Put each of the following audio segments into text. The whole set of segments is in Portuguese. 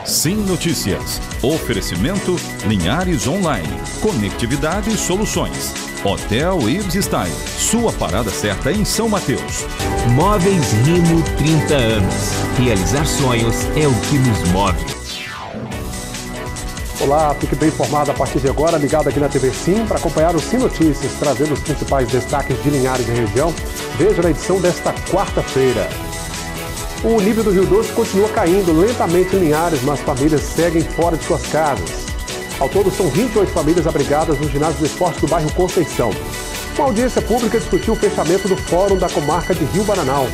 Sim Notícias. Oferecimento Linhares Online. Conectividade e soluções. Hotel Ibis Style. Sua parada certa em São Mateus. Móveis Rimo 30 anos. Realizar sonhos é o que nos move. Olá, fique bem informado a partir de agora, ligado aqui na TV Sim, para acompanhar o Sim Notícias, trazendo os principais destaques de Linhares e região. Veja na edição desta quarta-feira. O nível do Rio Doce continua caindo lentamente em Linhares, mas famílias seguem fora de suas casas. Ao todo, são 28 famílias abrigadas no ginásio de esportes do bairro Conceição. Uma audiência pública discutiu o fechamento do Fórum da Comarca de Rio Bananal.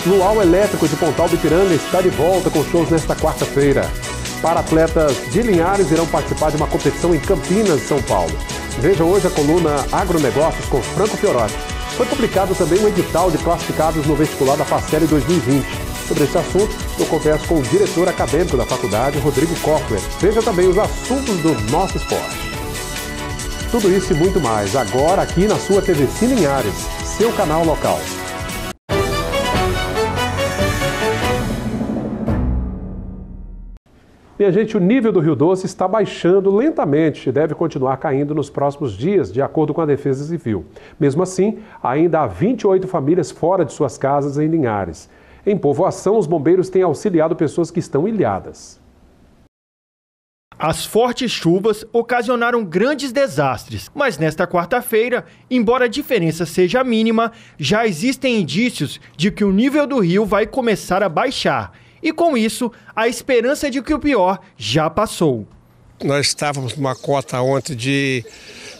Luau Elétrico de Pontal do Ipiranga está de volta com shows nesta quarta-feira. Para-atletas de Linhares irão participar de uma competição em Campinas, São Paulo. Veja hoje a coluna Agronegócios com Franco Fiorotti. Foi publicado também um edital de classificados no vestibular da Faceli 2020. Sobre esse assunto, eu converso com o diretor acadêmico da faculdade, Rodrigo Koffler. Veja também os assuntos do nosso esporte. Tudo isso e muito mais, agora aqui na sua TV Sim Linhares, seu canal local. Minha gente, o nível do Rio Doce está baixando lentamente e deve continuar caindo nos próximos dias, de acordo com a Defesa Civil. Mesmo assim, ainda há 28 famílias fora de suas casas em Linhares. Em Povoação, os bombeiros têm auxiliado pessoas que estão ilhadas. As fortes chuvas ocasionaram grandes desastres, mas nesta quarta-feira, embora a diferença seja mínima, já existem indícios de que o nível do rio vai começar a baixar. E com isso, a esperança de que o pior já passou. Nós estávamos numa cota ontem de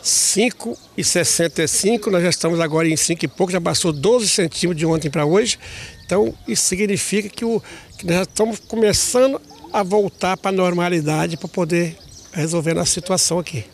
5,65, nós já estamos agora em 5 e pouco, já passou 12 centímetros de ontem para hoje. Então, isso significa que nós já estamos começando a voltar para a normalidade para poder resolver a situação aqui.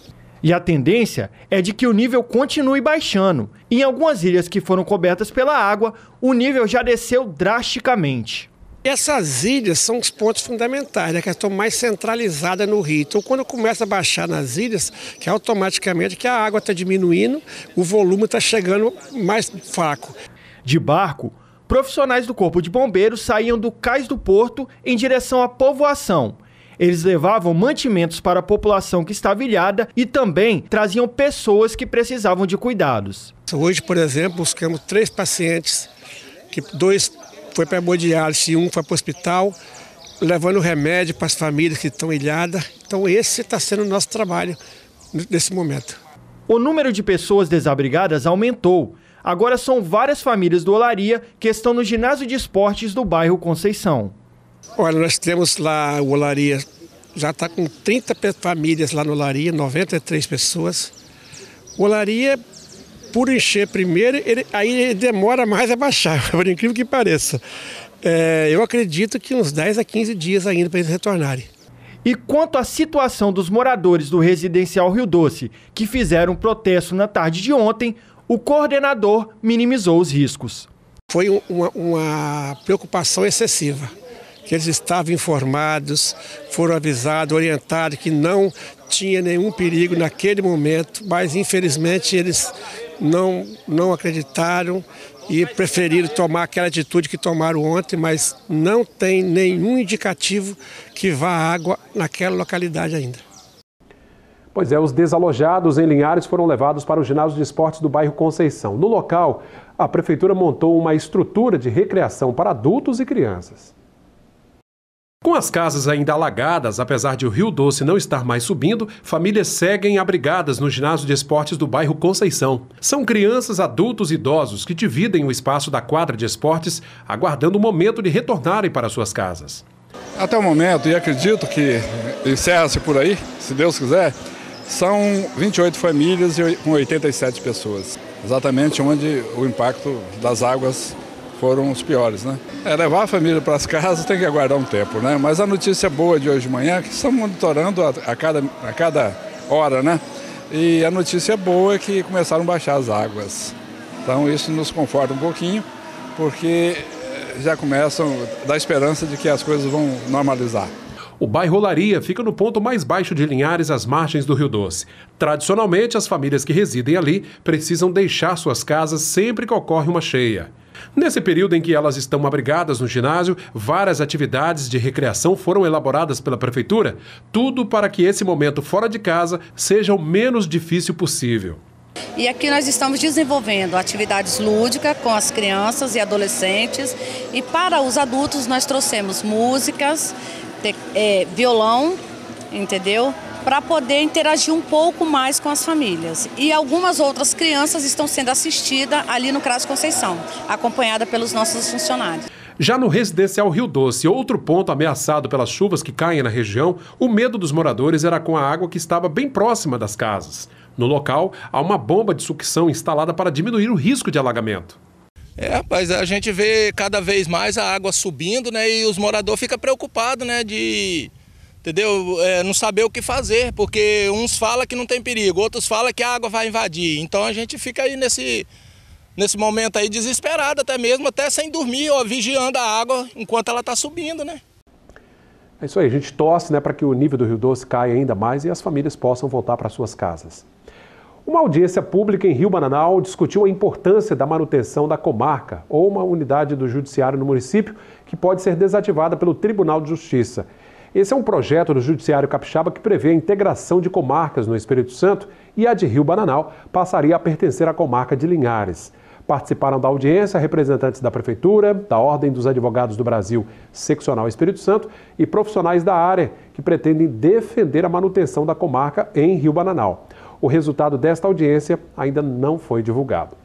E a tendência é de que o nível continue baixando. Em algumas ilhas que foram cobertas pela água, o nível já desceu drasticamente. Essas ilhas são os pontos fundamentais, né, que estão mais centralizadas no rio. Então, quando começa a baixar nas ilhas, que automaticamente que a água está diminuindo, o volume está chegando mais fraco. De barco, profissionais do Corpo de Bombeiros saíam do cais do porto em direção à Povoação. Eles levavam mantimentos para a população que estava ilhada e também traziam pessoas que precisavam de cuidados. Hoje, por exemplo, buscamos 3 pacientes, que 2 foi para hemodiálise e 1 foi para o hospital, levando remédio para as famílias que estão ilhadas. Então esse está sendo o nosso trabalho nesse momento. O número de pessoas desabrigadas aumentou. Agora são várias famílias do Olaria que estão no ginásio de esportes do bairro Conceição. Olha, nós temos lá o Olaria, já está com 30 famílias lá no Olaria, 93 pessoas. O Olaria, por encher primeiro, ele demora mais a baixar, por incrível que pareça. Eu acredito que uns 10 a 15 dias ainda para eles retornarem. E quanto à situação dos moradores do residencial Rio Doce, que fizeram um protesto na tarde de ontem, o coordenador minimizou os riscos. Foi uma preocupação excessiva, que eles estavam informados, foram avisados, orientados que não tinha nenhum perigo naquele momento, mas infelizmente eles não acreditaram e preferiram tomar aquela atitude que tomaram ontem, mas não tem nenhum indicativo que vá água naquela localidade ainda. Pois é, os desalojados em Linhares foram levados para o ginásio de esportes do bairro Conceição. No local, a prefeitura montou uma estrutura de recreação para adultos e crianças. Com as casas ainda alagadas, apesar de o Rio Doce não estar mais subindo, famílias seguem abrigadas no ginásio de esportes do bairro Conceição. São crianças, adultos e idosos que dividem o espaço da quadra de esportes, aguardando o momento de retornarem para suas casas. Até o momento, e acredito que encerra-se por aí, se Deus quiser, são 28 famílias com 87 pessoas. Exatamente onde o impacto das águas foram os piores, né? Levar a família para as casas tem que aguardar um tempo, né? Mas a notícia boa de hoje de manhã é que estamos monitorando a cada hora, né? E a notícia boa é que começaram a baixar as águas. Então isso nos conforta um pouquinho, porque já começam a dar esperança de que as coisas vão normalizar. O bairro Olaria fica no ponto mais baixo de Linhares, às margens do Rio Doce. Tradicionalmente, as famílias que residem ali precisam deixar suas casas sempre que ocorre uma cheia. Nesse período em que elas estão abrigadas no ginásio, várias atividades de recreação foram elaboradas pela Prefeitura, tudo para que esse momento fora de casa seja o menos difícil possível. E aqui nós estamos desenvolvendo atividades lúdicas com as crianças e adolescentes, e para os adultos nós trouxemos músicas, violão, entendeu? Para poder interagir um pouco mais com as famílias. E algumas outras crianças estão sendo assistidas ali no CRAS Conceição, acompanhada pelos nossos funcionários. Já no residencial Rio Doce, outro ponto ameaçado pelas chuvas que caem na região, o medo dos moradores era com a água que estava bem próxima das casas. No local, há uma bomba de sucção instalada para diminuir o risco de alagamento. Rapaz, a gente vê cada vez mais a água subindo, né? E os moradores ficam preocupados, né? Entendeu? Não saber o que fazer, porque uns falam que não tem perigo, outros falam que a água vai invadir. Então a gente fica aí nesse momento aí desesperado, até sem dormir, vigiando a água enquanto ela está subindo, né? É isso aí, a gente torce, né, para que o nível do Rio Doce caia ainda mais e as famílias possam voltar para suas casas. Uma audiência pública em Rio Bananal discutiu a importância da manutenção da comarca ou uma unidade do judiciário no município que pode ser desativada pelo Tribunal de Justiça. Esse é um projeto do Judiciário Capixaba que prevê a integração de comarcas no Espírito Santo e a de Rio Bananal passaria a pertencer à comarca de Linhares. Participaram da audiência representantes da Prefeitura, da Ordem dos Advogados do Brasil, Seccional Espírito Santo e profissionais da área que pretendem defender a manutenção da comarca em Rio Bananal. O resultado desta audiência ainda não foi divulgado.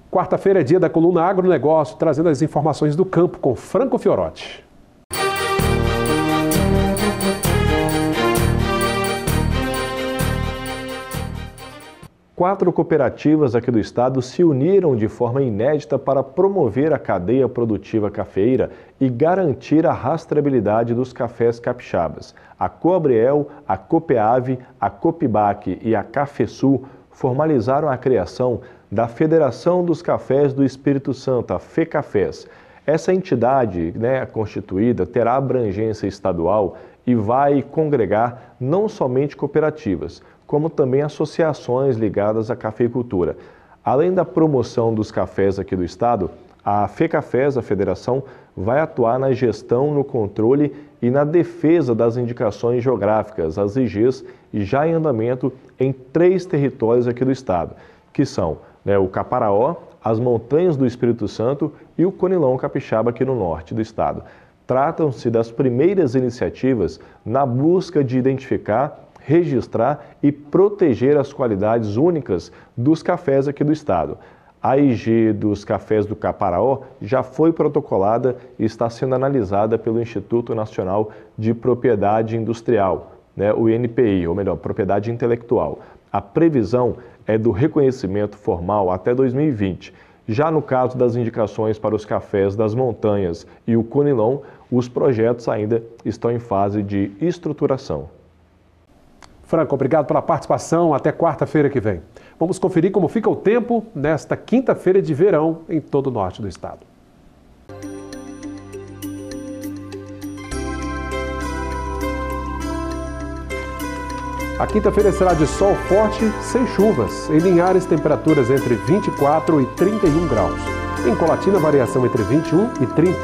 Quarta-feira é dia da coluna Agronegócio, trazendo as informações do campo com Franco Fiorotti. 4 cooperativas aqui do estado se uniram de forma inédita para promover a cadeia produtiva cafeeira e garantir a rastreabilidade dos cafés capixabas. A Coabriel, a Copeave, a Copibac e a Cafesul formalizaram a criação da Federação dos Cafés do Espírito Santo, a FECafés. Essa entidade, constituída, terá abrangência estadual e vai congregar não somente cooperativas, como também associações ligadas à cafeicultura. Além da promoção dos cafés aqui do estado, a FECafés, a federação, vai atuar na gestão, no controle e na defesa das indicações geográficas, as IGs, já em andamento em 3 territórios aqui do estado, que são o Caparaó, as Montanhas do Espírito Santo e o Conilão Capixaba aqui no norte do estado. Tratam-se das primeiras iniciativas na busca de identificar, registrar e proteger as qualidades únicas dos cafés aqui do estado. A IG dos cafés do Caparaó já foi protocolada e está sendo analisada pelo Instituto Nacional de Propriedade Industrial, o INPI, ou melhor, Propriedade Intelectual. A previsão é do reconhecimento formal até 2020. Já no caso das indicações para os cafés das Montanhas e o Conilão, os projetos ainda estão em fase de estruturação. Franco, obrigado pela participação. Até quarta-feira que vem. Vamos conferir como fica o tempo nesta quinta-feira de verão em todo o norte do estado. A quinta-feira será de sol forte, sem chuvas. Em Linhares, temperaturas entre 24 e 31 graus. Em Colatina, variação entre 21 e 30.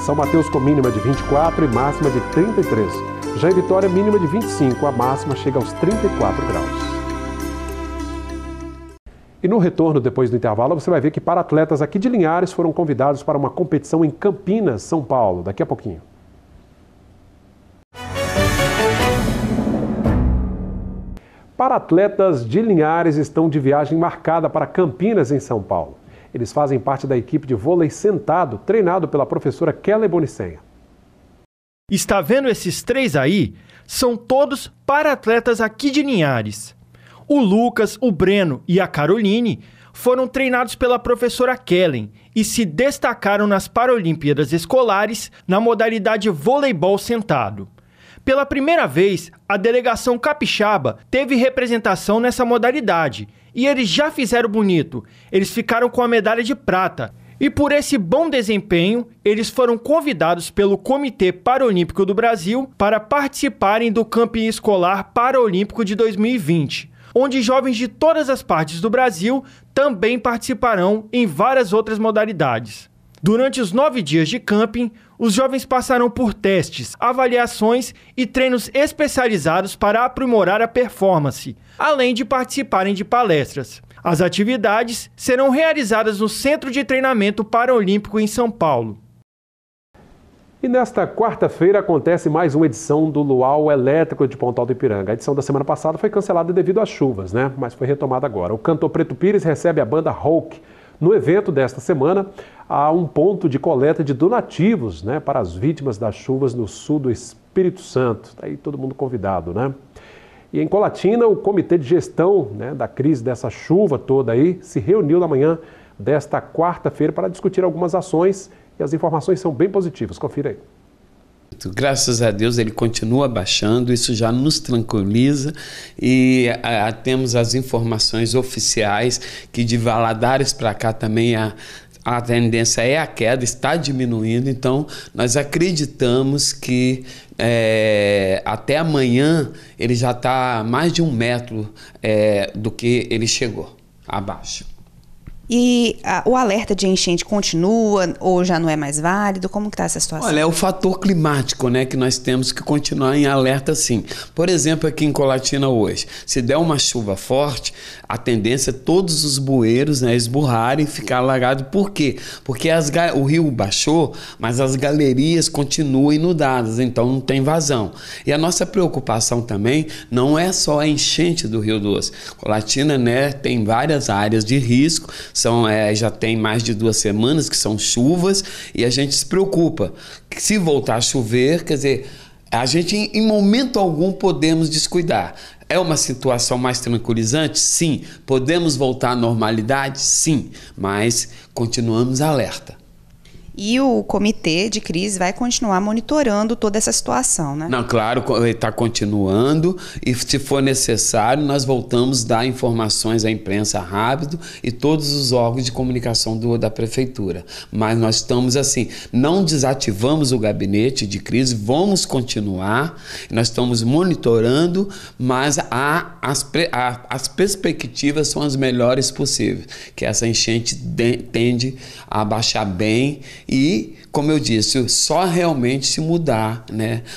São Mateus com mínima de 24 e máxima de 33. Já em Vitória, mínima de 25, a máxima chega aos 34 graus. E no retorno, depois do intervalo, você vai ver que para-atletas aqui de Linhares foram convidados para uma competição em Campinas, São Paulo. Daqui a pouquinho. Para-atletas de Linhares estão de viagem marcada para Campinas, em São Paulo. Eles fazem parte da equipe de vôlei sentado, treinado pela professora Kelly Bonicenha. Está vendo esses 3 aí? São todos para-atletas aqui de Linhares. O Lucas, o Breno e a Caroline foram treinados pela professora Kellen e se destacaram nas Paralimpíadas Escolares na modalidade voleibol sentado. Pela primeira vez, a delegação capixaba teve representação nessa modalidade e eles já fizeram bonito. Eles ficaram com a medalha de prata. E por esse bom desempenho, eles foram convidados pelo Comitê Paralímpico do Brasil para participarem do Campeonato Escolar Paralímpico de 2020. onde jovens de todas as partes do Brasil também participarão em várias outras modalidades. Durante os 9 dias de camping, os jovens passarão por testes, avaliações e treinos especializados para aprimorar a performance, além de participarem de palestras. As atividades serão realizadas no Centro de Treinamento Paralímpico em São Paulo. E nesta quarta-feira acontece mais uma edição do Luau Elétrico de Pontal do Ipiranga. A edição da semana passada foi cancelada devido às chuvas, Mas foi retomada agora. O cantor Preto Pires recebe a banda Hulk. No evento desta semana, há um ponto de coleta de donativos, para as vítimas das chuvas no sul do Espírito Santo. Está aí todo mundo convidado, E em Colatina, o comitê de gestão da crise dessa chuva toda aí se reuniu na manhã desta quarta-feira para discutir algumas ações e as informações são bem positivas. Confira aí. Graças a Deus ele continua baixando, isso já nos tranquiliza e temos as informações oficiais que de Valadares para cá também a tendência é a queda, está diminuindo, então nós acreditamos que até amanhã ele já está mais de 1 metro do que ele chegou abaixo. E o alerta de enchente continua ou já não é mais válido? Como que está essa situação? Olha, é o fator climático, que nós temos que continuar em alerta sim. Por exemplo, aqui em Colatina hoje, se der uma chuva forte, a tendência é todos os bueiros esburrarem e ficar alagados. Por quê? Porque o rio baixou, mas as galerias continuam inundadas, então não tem vazão. E a nossa preocupação também não é só a enchente do Rio Doce. Colatina, tem várias áreas de risco. Já tem mais de 2 semanas que são chuvas e a gente se preocupa. Se voltar a chover, quer dizer, a gente em momento algum podemos descuidar. É uma situação mais tranquilizante? Sim. Podemos voltar à normalidade? Sim. Mas continuamos alerta. E o comitê de crise vai continuar monitorando toda essa situação, Não, claro, está continuando e se for necessário nós voltamos a dar informações à imprensa rápido e todos os órgãos de comunicação da prefeitura. Mas nós estamos assim, não desativamos o gabinete de crise, vamos continuar, nós estamos monitorando, mas as perspectivas são as melhores possíveis, que essa enchente tende a baixar bem. E, como eu disse, só realmente se mudar,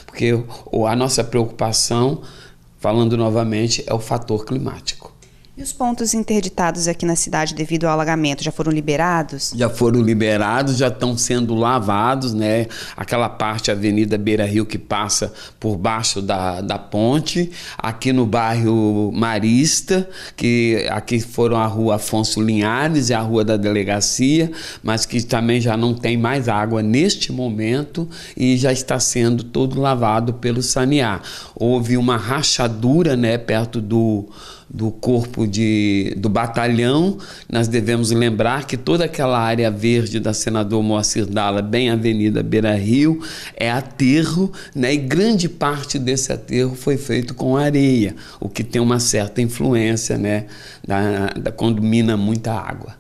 Porque a nossa preocupação, falando novamente, é o fator climático. E os pontos interditados aqui na cidade devido ao alagamento já foram liberados? Já foram liberados, já estão sendo lavados, Aquela parte, a Avenida Beira Rio, que passa por baixo da ponte. Aqui no bairro Marista, que aqui foram a Rua Afonso Linhares e a Rua da Delegacia, mas que também já não tem mais água neste momento e já está sendo todo lavado pelo sanear. Houve uma rachadura, perto do corpo do batalhão. Nós devemos lembrar que toda aquela área verde da Senador Moacir Dalla, bem Avenida Beira Rio, é aterro, e grande parte desse aterro foi feito com areia, o que tem uma certa influência, quando mina muita água.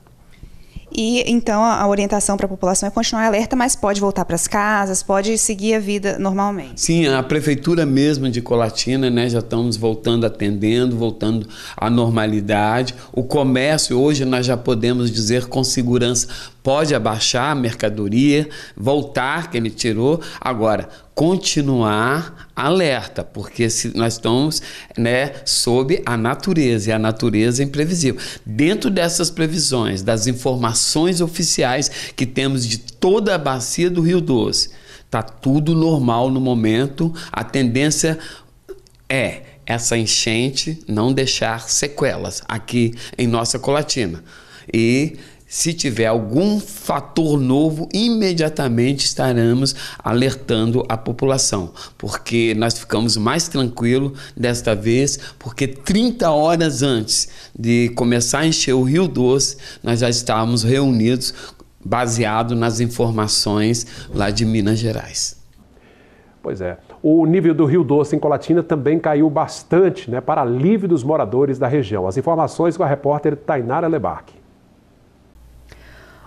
E então a orientação para a população é continuar alerta, mas pode voltar para as casas, pode seguir a vida normalmente. Sim, a prefeitura mesmo de Colatina, já estamos voltando atendendo, voltando à normalidade. O comércio hoje nós já podemos dizer com segurança, pode abaixar a mercadoria, voltar que ele tirou. Agora, continuar alerta, porque nós estamos sob a natureza, e a natureza é imprevisível. Dentro dessas previsões, das informações oficiais que temos de toda a bacia do Rio Doce, está tudo normal no momento. A tendência é essa enchente não deixar sequelas aqui em nossa Colatina. E se tiver algum fator novo, imediatamente estaremos alertando a população, porque nós ficamos mais tranquilos desta vez, porque 30 horas antes de começar a encher o Rio Doce, nós já estávamos reunidos, baseado nas informações lá de Minas Gerais. Pois é. O nível do Rio Doce em Colatina também caiu bastante, para alívio dos moradores da região. As informações com a repórter Tainara Lebarque.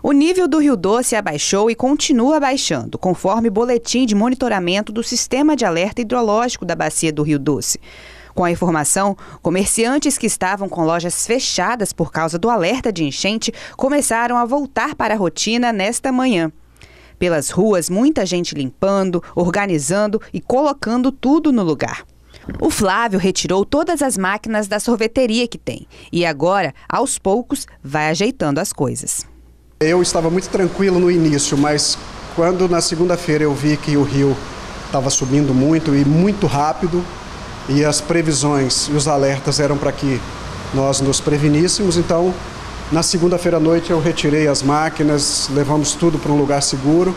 O nível do Rio Doce abaixou e continua baixando, conforme boletim de monitoramento do Sistema de Alerta Hidrológico da Bacia do Rio Doce. Com a informação, comerciantes que estavam com lojas fechadas por causa do alerta de enchente começaram a voltar para a rotina nesta manhã. Pelas ruas, muita gente limpando, organizando e colocando tudo no lugar. O Flávio retirou todas as máquinas da sorveteria que tem e agora, aos poucos, vai ajeitando as coisas. Eu estava muito tranquilo no início, mas quando na segunda-feira eu vi que o rio estava subindo muito e muito rápido e as previsões e os alertas eram para que nós nos preveníssemos, então na segunda-feira à noite eu retirei as máquinas, levamos tudo para um lugar seguro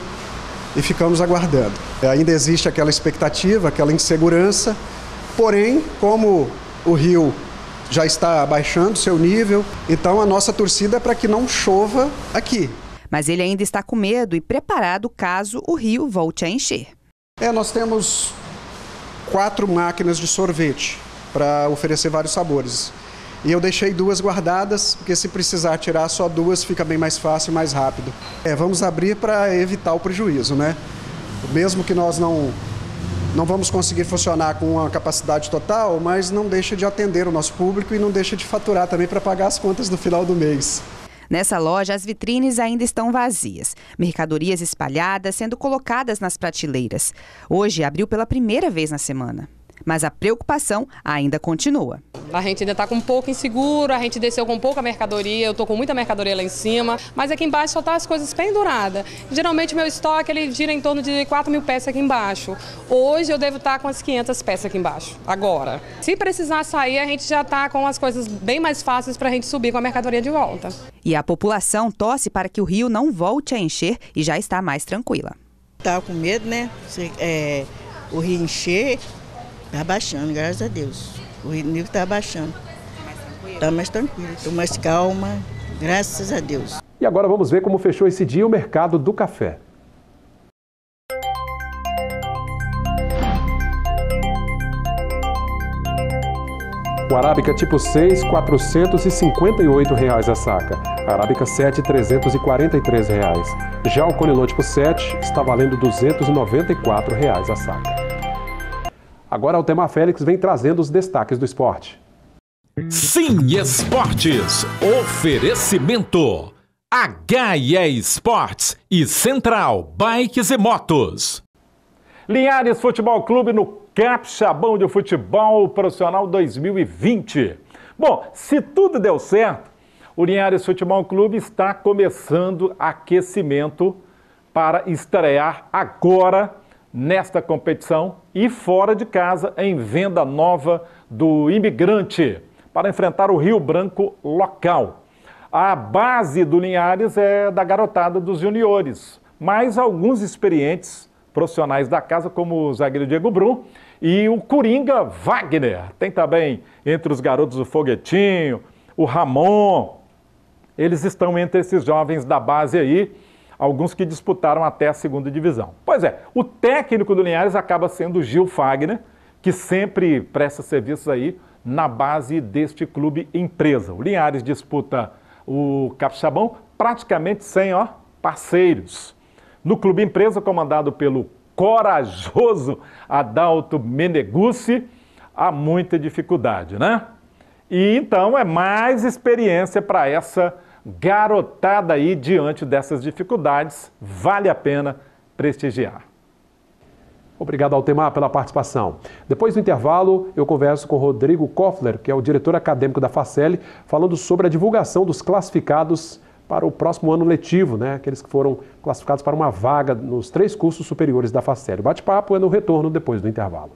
e ficamos aguardando. Ainda existe aquela expectativa, aquela insegurança, porém, como o rio já está abaixando seu nível, então a nossa torcida é para que não chova aqui. Mas ele ainda está com medo e preparado caso o rio volte a encher. Nós temos 4 máquinas de sorvete para oferecer vários sabores. E eu deixei 2 guardadas, porque se precisar tirar só 2 fica bem mais fácil e mais rápido. Vamos abrir para evitar o prejuízo, né? Mesmo que nós não vamos conseguir funcionar com uma capacidade total, mas não deixa de atender o nosso público e não deixa de faturar também para pagar as contas no final do mês. Nessa loja, as vitrines ainda estão vazias. Mercadorias espalhadas sendo colocadas nas prateleiras. Hoje abriu pela primeira vez na semana. Mas a preocupação ainda continua. A gente ainda está com um pouco inseguro, a gente desceu com pouca mercadoria, eu estou com muita mercadoria lá em cima, mas aqui embaixo só está as coisas penduradas. Geralmente meu estoque ele gira em torno de 4.000 peças aqui embaixo. Hoje eu devo estar com as 500 peças aqui embaixo, agora. Se precisar sair, a gente já está com as coisas bem mais fáceis para a gente subir com a mercadoria de volta. E a população torce para que o rio não volte a encher e já está mais tranquila. Estava com medo, né? O rio encher. Está baixando, graças a Deus. O nível está baixando. Está mais tranquilo, estou mais calma, graças a Deus. E agora vamos ver como fechou esse dia o mercado do café. O Arábica tipo 6, R$ 458 a saca. Arábica 7, R$ 343. Já o Conilon tipo 7 está valendo R$ 294 a saca. Agora, Altemar Félix vem trazendo os destaques do esporte. Sim Esportes. Oferecimento. HIE Esportes e Central Bikes e Motos. Linhares Futebol Clube no Capixabão de Futebol Profissional 2020. Bom, se tudo deu certo, o Linhares Futebol Clube está começando aquecimento para estrear agora nesta competição e fora de casa em venda nova do Imigrante para enfrentar o Rio Branco local. A base do Linhares é da garotada dos juniores, mas alguns experientes profissionais da casa, como o zagueiro Diego Brum e o Coringa Wagner. Tem também entre os garotos o Foguetinho, o Ramon. Eles estão entre esses jovens da base aí, alguns que disputaram até a segunda divisão. Pois é, o técnico do Linhares acaba sendo o Gil Fagner, que sempre presta serviços aí na base deste clube empresa. O Linhares disputa o Capixabão praticamente sem parceiros. No clube empresa, comandado pelo corajoso Adalto Meneguzzi, há muita dificuldade, né? E então é mais experiência para essa garotada aí diante dessas dificuldades, vale a pena prestigiar. Obrigado, Altemar, pela participação. Depois do intervalo, eu converso com Rodrigo Koffler, que é o diretor acadêmico da Faceli, falando sobre a divulgação dos classificados para o próximo ano letivo, né? Aqueles que foram classificados para uma vaga nos 3 cursos superiores da Faceli. O bate-papo é no retorno depois do intervalo.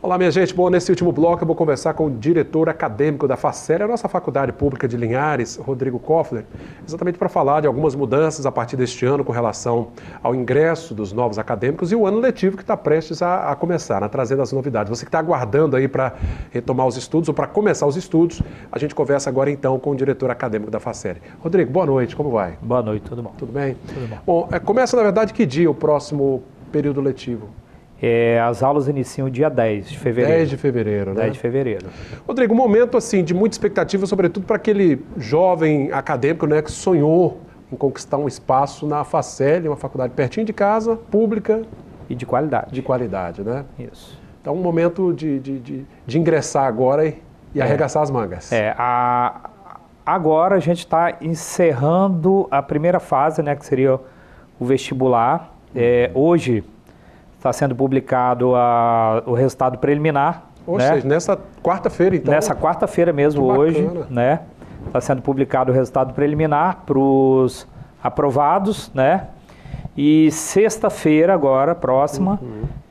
Olá, minha gente. Bom, nesse último bloco eu vou conversar com o diretor acadêmico da Faceli, a nossa Faculdade Pública de Linhares, Rodrigo Koffler, exatamente para falar de algumas mudanças a partir deste ano com relação ao ingresso dos novos acadêmicos e o ano letivo que está prestes a começar, né, trazendo as novidades. Você que está aguardando aí para retomar os estudos ou para começar os estudos, a gente conversa agora então com o diretor acadêmico da Faceli. Rodrigo, boa noite, como vai? Boa noite, tudo bom. Tudo bem? Tudo bom. Bom, começa na verdade que dia o próximo período letivo? As aulas iniciam dia 10 de fevereiro. 10 de fevereiro, né? 10 de fevereiro. Rodrigo, um momento assim de muita expectativa, sobretudo para aquele jovem acadêmico, né, que sonhou em conquistar um espaço na Facel, uma faculdade pertinho de casa, pública. E de qualidade. De qualidade, né? Isso. Então, um momento de ingressar agora e arregaçar as mangas. Agora a gente está encerrando a primeira fase, né, que seria o vestibular. Hoje está sendo publicado o resultado preliminar. Ou seja, nessa quarta-feira, então. Nessa quarta-feira mesmo, hoje, né? Está sendo publicado o resultado preliminar para os aprovados, né? E sexta-feira, agora, próxima,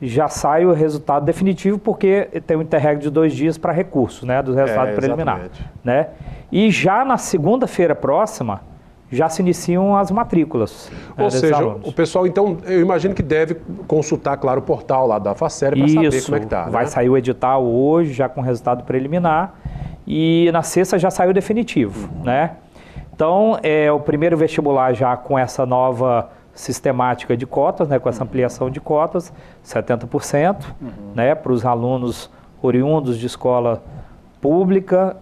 já sai o resultado definitivo, porque tem um interregno de 2 dias para recurso, né? Do resultado preliminar, né? E já na segunda-feira próxima, já se iniciam as matrículas. Ou seja, o pessoal, então, eu imagino que deve consultar, claro, o portal lá da Facel para saber como é que está. Vai sair o edital hoje, já com resultado preliminar, e na sexta já saiu o definitivo, né? Então, o primeiro vestibular já com essa nova sistemática de cotas, né, com essa ampliação de cotas, 70%, né, para os alunos oriundos de escola pública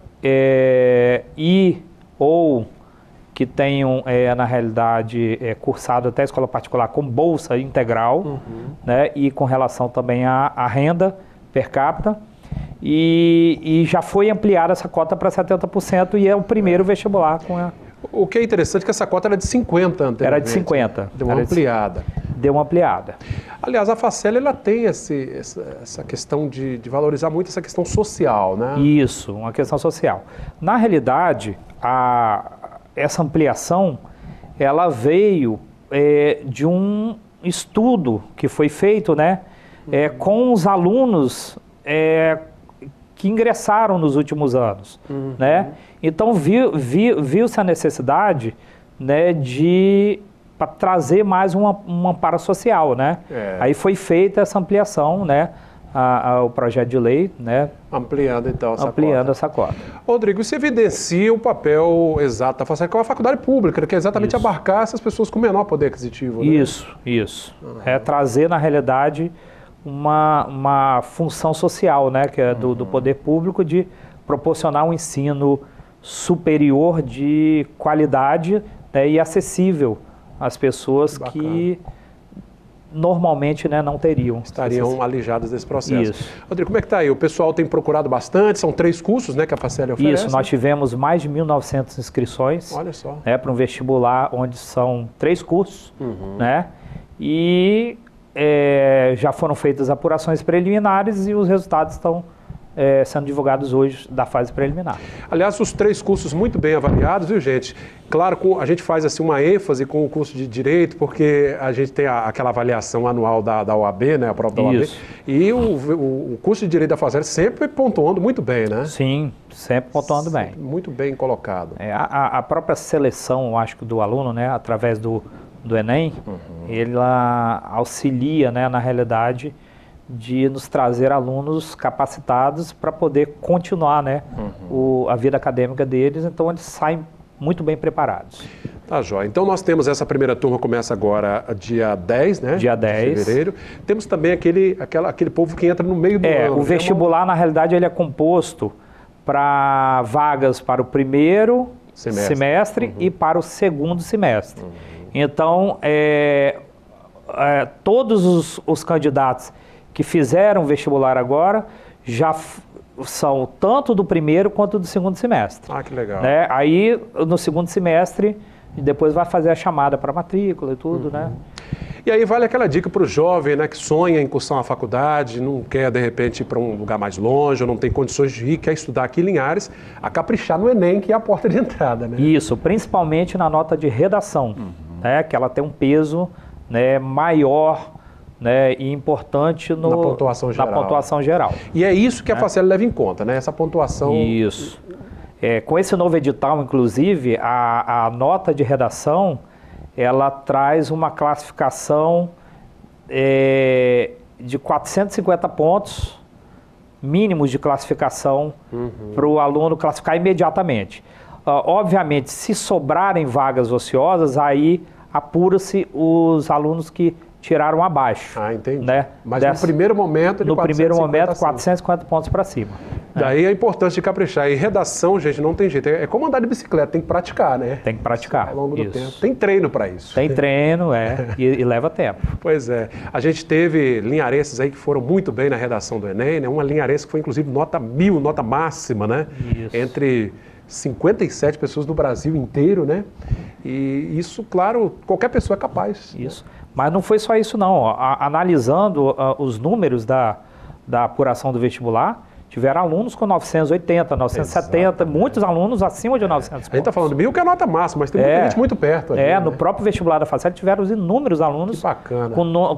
ou que tenham, na realidade, cursado até a escola particular com bolsa integral, né, e com relação também à renda per capita. E já foi ampliada essa cota para 70% e é o primeiro vestibular com a... O que é interessante é que essa cota era de 50 anteriormente. Era de 50. Deu uma ampliada. Deu uma ampliada. Aliás, a Facel, ela tem essa questão de valorizar muito essa questão social, né? Isso, uma questão social. Na realidade, essa ampliação, ela veio de um estudo que foi feito, né, com os alunos que ingressaram nos últimos anos, né? Então viu-se a necessidade, né, para trazer mais um amparo social, né? Aí foi feita essa ampliação, né, o projeto de lei, né? Ampliando então essa cota. Rodrigo, isso evidencia o papel exato da Facel, que é uma faculdade pública, que é exatamente abarcar essas pessoas com menor poder aquisitivo, né? Isso. É trazer, na realidade, uma função social, né, que é do poder público, de proporcionar um ensino superior de qualidade, né, e acessível às pessoas que normalmente, né, não teriam. Estariam alijadas desse processo. Isso. Rodrigo, como é que está aí? O pessoal tem procurado bastante, são 3 cursos, né, que a Facel oferece? Isso, nós tivemos mais de 1.900 inscrições. Olha só. Né, para um vestibular onde são 3 cursos, né, e já foram feitas apurações preliminares e os resultados estão sendo divulgados hoje da fase preliminar. Aliás, os 3 cursos muito bem avaliados, viu, gente? Claro, a gente faz assim uma ênfase com o curso de Direito, porque a gente tem aquela avaliação anual da OAB, né, a prova da OAB, e o curso de Direito da Facel sempre pontuando muito bem, né? Sim, sempre pontuando bem. Muito bem colocado. A própria seleção, eu acho, do aluno, né, através do Enem, ela auxilia, né, na realidade, de nos trazer alunos capacitados para poder continuar, né, a vida acadêmica deles, então eles saem muito bem preparados. Tá, jóia. Então nós temos essa primeira turma, começa agora dia 10, né? Dia 10. De fevereiro. Temos também aquele povo que entra no meio do ano. O vestibular, na realidade, ele é composto para vagas para o primeiro semestre e para o segundo semestre. Então, todos os candidatos que fizeram vestibular agora já são tanto do primeiro quanto do segundo semestre. Ah, que legal. Né? Aí, no segundo semestre, depois vai fazer a chamada para matrícula e tudo, né? E aí vale aquela dica para o jovem, né, que sonha em cursar uma faculdade, não quer, de repente, ir para um lugar mais longe, ou não tem condições de ir, quer estudar aqui em Linhares, a caprichar no Enem, que é a porta de entrada, né? Isso, principalmente na nota de redação, né, que ela tem um peso, né, maior, né, e importante na pontuação geral. E é isso que a Facel leva em conta, né? Essa pontuação... Isso. Com esse novo edital, inclusive, a nota de redação, ela traz uma classificação de 450 pontos mínimos de classificação para o aluno classificar imediatamente. Obviamente, se sobrarem vagas ociosas, aí apura-se os alunos que tiraram abaixo. Ah, entendi. Né? Mas no primeiro momento, no primeiro momento, 450 pontos para cima. Daí a importância de caprichar. E redação, gente, não tem jeito. É como andar de bicicleta, tem que praticar, né? Tem que praticar. Ao longo do tempo. Tem treino para isso. Tem treino, e leva tempo. Pois é. A gente teve linharenses aí que foram muito bem na redação do Enem, né? Uma linharense que foi, inclusive, nota 1000, nota máxima, né? Isso. Entre 57 pessoas do Brasil inteiro, né? E isso, claro, qualquer pessoa é capaz. Isso. Mas não foi só isso, não. Analisando os números da apuração do vestibular, tiveram alunos com 980, 970, muitos alunos acima de 900 pontos. A gente está falando 1000 que é a nota máxima, mas tem muita gente muito perto ali, no próprio vestibular da FACEL tiveram inúmeros alunos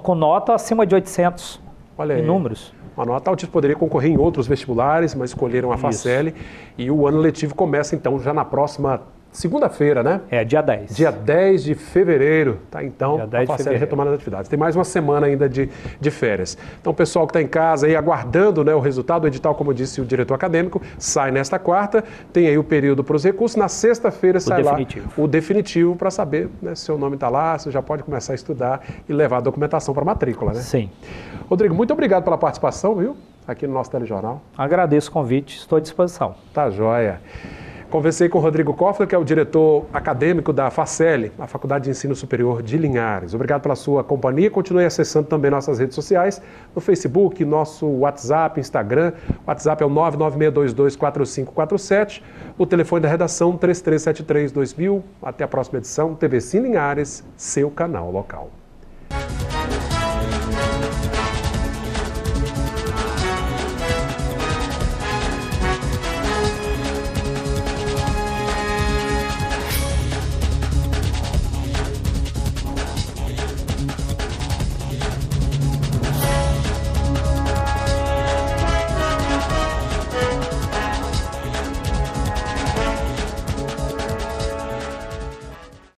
com nota acima de 800. Olha aí. Inúmeros. Uma nota altíssima, poderia concorrer em outros vestibulares, mas escolheram a FACEL. E o ano letivo começa, então, já na próxima segunda-feira, né? Dia 10. Dia 10 de fevereiro, tá? Então, a FACEL retomando as atividades. Tem mais uma semana ainda de férias. Então, o pessoal que está em casa aí aguardando, né, o resultado, o edital, como disse o diretor acadêmico, sai nesta quarta, tem aí o período para os recursos, na sexta-feira sai lá o definitivo para saber, né, se seu nome está lá, você já pode começar a estudar e levar a documentação para a matrícula, né? Sim. Rodrigo, muito obrigado pela participação, viu? Aqui no nosso telejornal. Agradeço o convite, estou à disposição. Tá joia. Conversei com o Rodrigo Koffler, que é o diretor acadêmico da FACEL, a Faculdade de Ensino Superior de Linhares. Obrigado pela sua companhia. Continue acessando também nossas redes sociais, no Facebook, nosso WhatsApp, Instagram. O WhatsApp é o 996224547. O telefone da redação 3373-2000. Até a próxima edição. TV Sim Linhares, seu canal local.